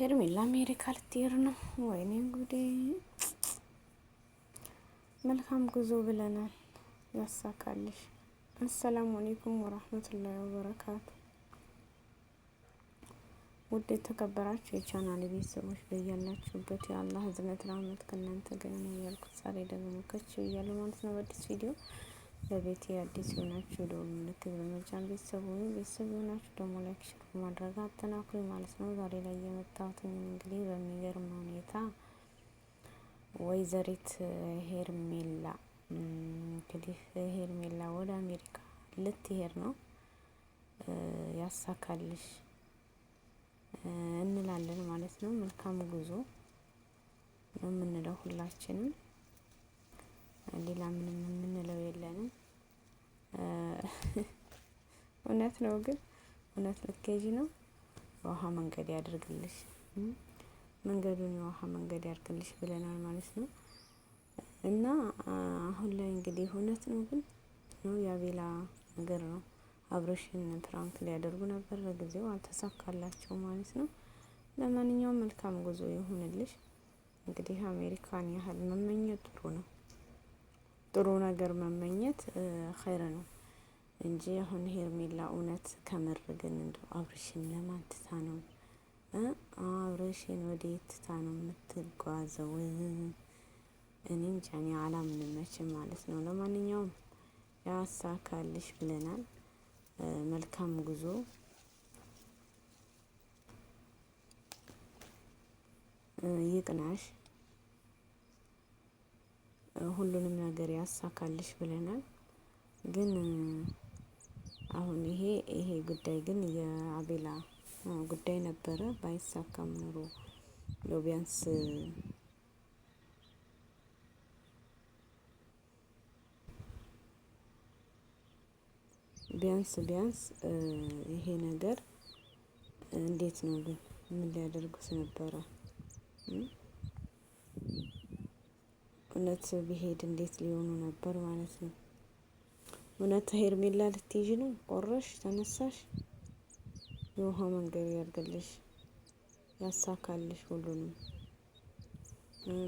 ሄርሜላ አሜሪካ ልትሄድ ነው። ወይኔ ጉዴ! መልካም ጉዞ ብለናል። ያሳካልሽ። አሰላሙ አለይኩም ወራህመቱላሂ ወበረካቱ። ውድ የተከበራችሁ የቻናል ቤተሰቦች በያላችሁበት የአላህ ህዝነት rahmat ከእናንተ ጋር ነው ያልኩት። ዛሬ ደግሞ ከች ብያለሁ ማለት ነው በአዲስ ቪዲዮ። ለቤቴ አዲስ የሆናችሁ ደውል ምልክት በመጫን ቤተሰብ የሆናችሁ ደግሞ ላይክ ሼር በማድረግ አጠናክሩ ማለት ነው። ዛሬ ላይ የመጣሁት እንግዲህ በሚገርም ሁኔታ ወይዘሪት ሄርሜላ እንግዲህ ሄርሜላ ወደ አሜሪካ ልትሄድ ነው። ያሳካልሽ እንላለን ማለት ነው። መልካም ጉዞ ነው የምንለው ሁላችንም፣ ሌላ ምንም የምንለው የለንም። እውነት ነው ግን እውነት ልትሄጂ ነው። የውሃ መንገድ ያድርግልሽ፣ መንገዱን የውሃ መንገድ ያድርግልሽ ብለናል ማለት ነው። እና አሁን ላይ እንግዲህ እውነት ነው ግን ነው የአቤላ ነገር ነው። አብረሽን ፕራንክ ሊያደርጉ ነበር፣ ለጊዜው አልተሳካላቸው ማለት ነው። ለማንኛውም መልካም ጉዞ ይሁንልሽ። እንግዲህ አሜሪካን ያህል መመኘት ጥሩ ነው። ጥሩ ነገር መመኘት ኸይር ነው እንጂ አሁን ሄርሜላ እውነት ከምር ግን እንደው አብረሽን ለማን ትታ ነው? አብረሽን ወዴት ትታ ነው የምትጓዘው? እኔ እንጃ፣ እኔ አላምንም መቼም ማለት ነው። ለማንኛውም ያሳካልሽ ብለናል። መልካም ጉዞ ይቅናሽ፣ ሁሉንም ነገር ያሳካልሽ ብለናል። ግን አሁን ይሄ ጉዳይ ግን የአቤላ ጉዳይ ነበረ። ባይሳካም ኖሮ ቢያንስ ቢያንስ ይሄ ነገር እንዴት ነው ግን ምን ሊያደርጉት ነበረ? እውነት ቢሄድ እንዴት ሊሆኑ ነበር ማለት ነው። እውነት ሄርሜላ ልትይዥ ነው? ቆረሽ ተነሳሽ? የውሃ መንገድ ያርግልሽ፣ ያሳካልሽ፣ ሁሉንም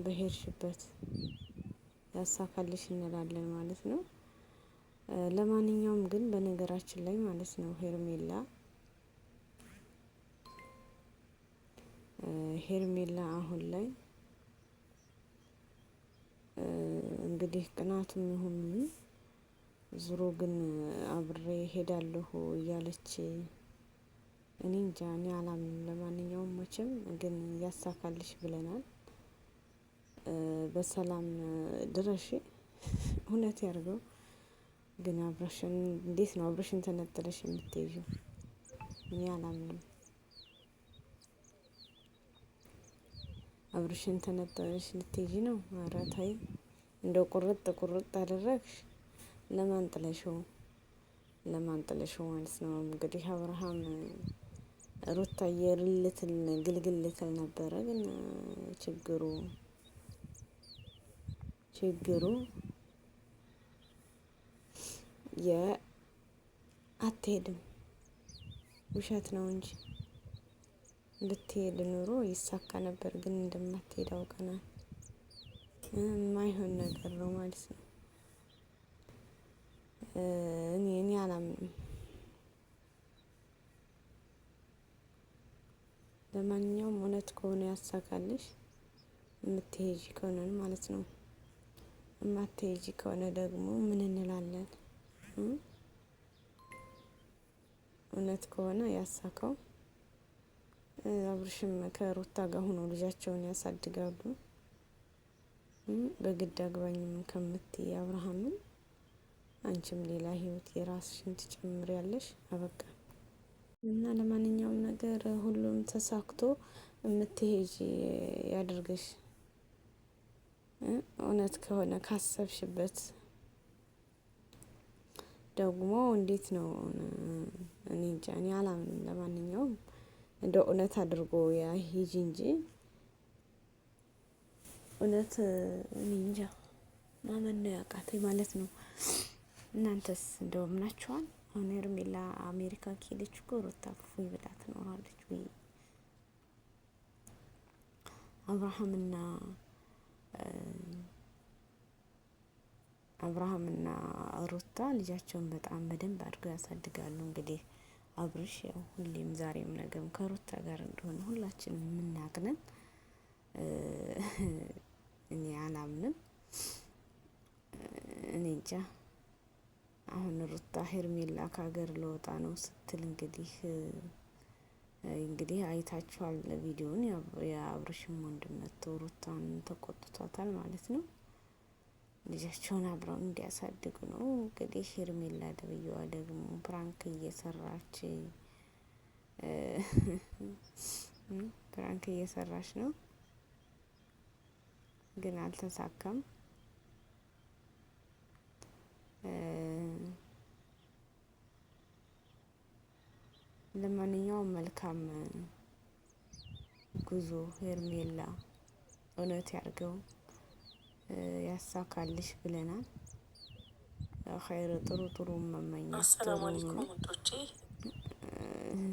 በሄድሽበት ያሳካልሽ እንላለን ማለት ነው። ለማንኛውም ግን በነገራችን ላይ ማለት ነው ሄርሜላ አሁን ላይ እንግዲህ ቅናቱም ይሁን ዙሮ ግን አብሬ ሄዳለሁ እያለች እኔ እንጃ፣ እኔ አላምንም። ለማንኛውም መቼም ግን ያሳካልሽ ብለናል። በሰላም ድረሺ፣ እውነት ያርገው። ግን አብረሽን እንዴት ነው አብረሽን ተነጥለሽ የምትይዥው? እኔ አላምንም። አብረሽን ተነጥለሽ ልትይዥ ነው? ኧረ ተይ፣ እንደው ቁርጥ አደረግሽ። ለማን ጥለሽው ማለት ነው። እንግዲህ አብርሃም ሩታዬ ግልግል ልትል ነበረ። ግን ችግሩ አትሄድም፣ ውሸት ነው እንጂ ብትሄድ ኑሮ ይሳካ ነበር። ግን እንደማትሄድ አውቀናል። የማይሆን ነገር ነው ማለት ነው። እኔ አላምንም። ለማንኛውም እውነት ከሆነ ያሳካልሽ፣ የምትሄጂ ከሆነ ማለት ነው። የማትሄጂ ከሆነ ደግሞ ምን እንላለን? እውነት ከሆነ ያሳካው። አብርሽም ከሩታ ጋር ሆኖ ልጃቸውን ያሳድጋሉ። በግድ አግባኝም ከምትይ አብርሃምን አንቺም ሌላ ህይወት የራስሽን ትጨምሪያለሽ። አበቃ እና ለማንኛውም ነገር ሁሉም ተሳክቶ የምትሄጂ ያድርግሽ። እውነት ከሆነ ካሰብሽበት ደግሞ እንዴት ነው? እኔ እንጃ፣ እኔ አላምንም። ለማንኛውም እንደ እውነት አድርጎ ያ ሂጂ እንጂ እውነት እኔ እንጃ፣ ማመን ነው ያቃተኝ ማለት ነው። እናንተስ እንደው ምናችኋል? አሁን ሄርሜላ አሜሪካ ከሄደች እኮ ሩታ እፎይ ብላ ትኖራለች ወይ? አብርሃምና አብርሃምና ሩታ ልጃቸውን በጣም በደንብ አድርገው ያሳድጋሉ። እንግዲህ አብርሽ ያው ሁሌም ዛሬም ነገም ከሩታ ጋር እንደሆነ ሁላችንም የምናቅነን። እኔ አላምንም። እኔ እንጃ። አሁን ሩታ ሄርሜላ ከሀገር ልወጣ ነው ስትል እንግዲህ አይታችኋል ቪዲዮን። የአብርሽም ወንድም መጥቶ ሩታን ተቆጥቷታል ማለት ነው። ልጃቸውን አብረው እንዲያሳድጉ ነው እንግዲህ። ሄርሜላ ደብየዋ ደግሞ ፕራንክ እየሰራች ነው፣ ግን አልተሳካም። ለማንኛውም መልካም ጉዞ ሄርሜላ፣ እውነት ያርገው ያሳካልሽ ብለናል። ኸይር ጥሩ ጥሩ መመኘት ጥሩ ነው።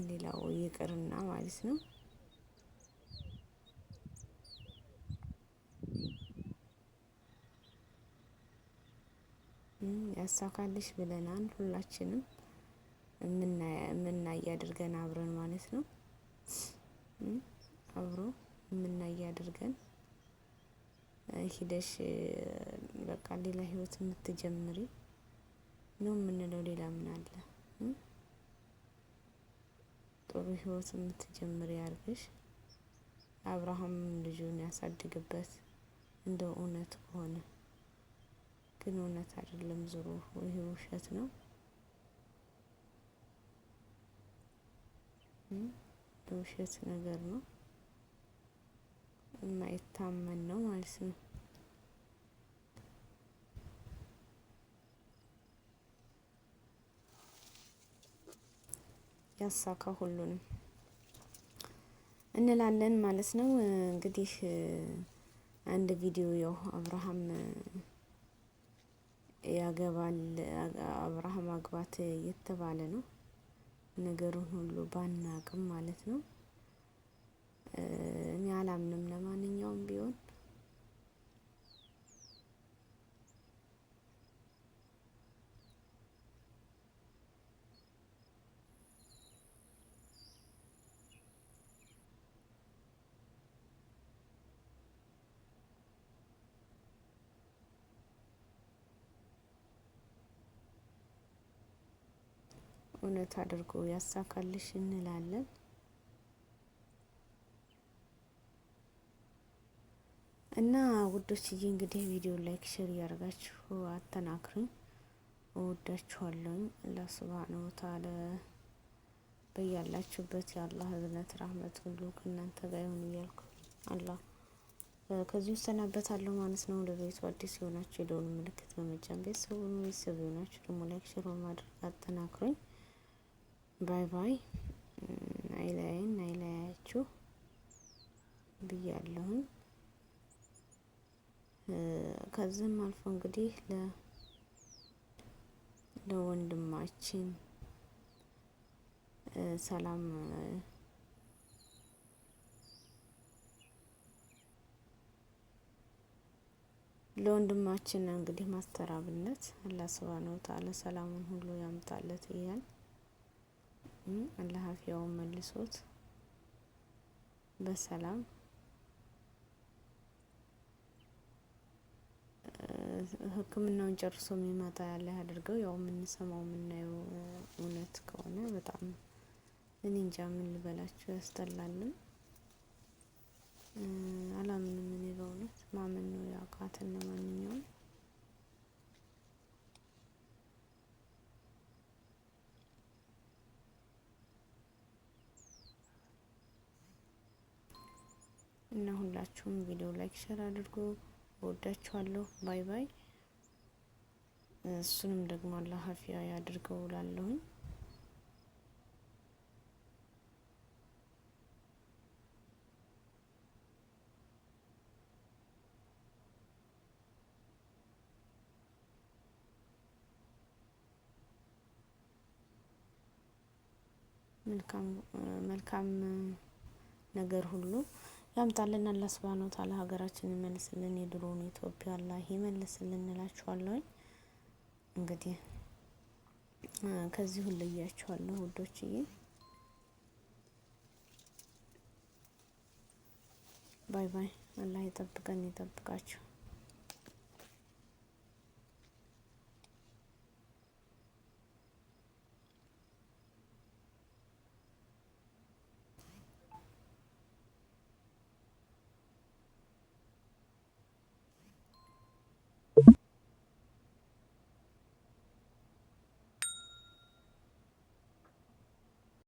ሌላው ይቅርና ማለት ነው። ያሳካልሽ ብለናል። ሁላችንም የምናይ አድርገን አብረን ማለት ነው። አብሮ የምናይ አድርገን ሂደሽ በቃ ሌላ ህይወት የምትጀምሪ ነው የምንለው። ሌላ ምን አለ? ጥሩ ህይወት የምትጀምሪ ያርግሽ። አብርሃም ልጁን ያሳድግበት። እንደው እውነት ከሆነ ግን እውነት አይደለም፣ ዞሮ ይሄ ውሸት ነው። የውሸት ነገር ነው፣ የማይታመን ነው ማለት ነው። ያሳካ ሁሉንም እንላለን ማለት ነው። እንግዲህ አንድ ቪዲዮ ያው አብርሃም ያገባል፣ አብርሃም አግባት እየተባለ ነው። ነገሩን ሁሉ ባናቅም ማለት ነው። እኔ አላምንም። ለማንኛውም ቢሆን እውነት አድርጎ ያሳካልሽ እንላለን። እና ውዶችዬ እንግዲህ ቪዲዮ ላይክ ሼር እያደረጋችሁ አጠናክሩኝ። እወዳችኋለሁ። አላህ ሱብሃነሁ ወተዓላ በያላችሁበት የአላህ እዝነት ራህመት ሁሉ ከእናንተ ጋር ይሁን እያልኩ አላህ ከዚህ እሰናበታለሁ ማለት ነው። ለቤቱ አዲስ የሆናችሁ የደወል ምልክት በመጫን ቤተሰብ የሆናችሁ ደግሞ ላይክ ሼር በማድረግ አጠናክሩኝ። ባይ ባይ። አይለያችሁ ብያለሁኝ። ከዚህም አልፎ እንግዲህ ለወንድማችን ሰላም ለወንድማችን እንግዲህ ማስተራብነት አላህ ሱብሃነሁ ወተዓላ ሰላሙን ሁሉ ያምጣለት እያል አላህ አፊያውን መልሶት በሰላም ሕክምናውን ጨርሶ የሚመጣ ያለ ያድርገው። ያው የምንሰማው የምናየው እውነት ከሆነ በጣም እኔ እንጃ ምን ልበላችሁ፣ ያስጠላልም። አላምንም። እኔ በእውነት ማመን ነው ያቃተን። ለማንኛውም እና ሁላችሁም ቪዲዮ ላይክ ሼር አድርጉ። እወዳችኋለሁ። ባይ ባይ። እሱንም ደግሞ አላህ አፊያ ያድርገው እላለሁኝ። መልካም ነገር ሁሉ ያምጣልን አላህ ሱብሃነሁ ወተዓላ ሀገራችንን መልስልን፣ የድሮውን ኢትዮጵያ አላህ ይመልስልን እላችኋለሁ። እንግዲህ ከዚህ ሁሉ ለያችኋለሁ ውዶችዬ። ባይ ባይ። አላህ ይጠብቀን ይጠብቃችሁ።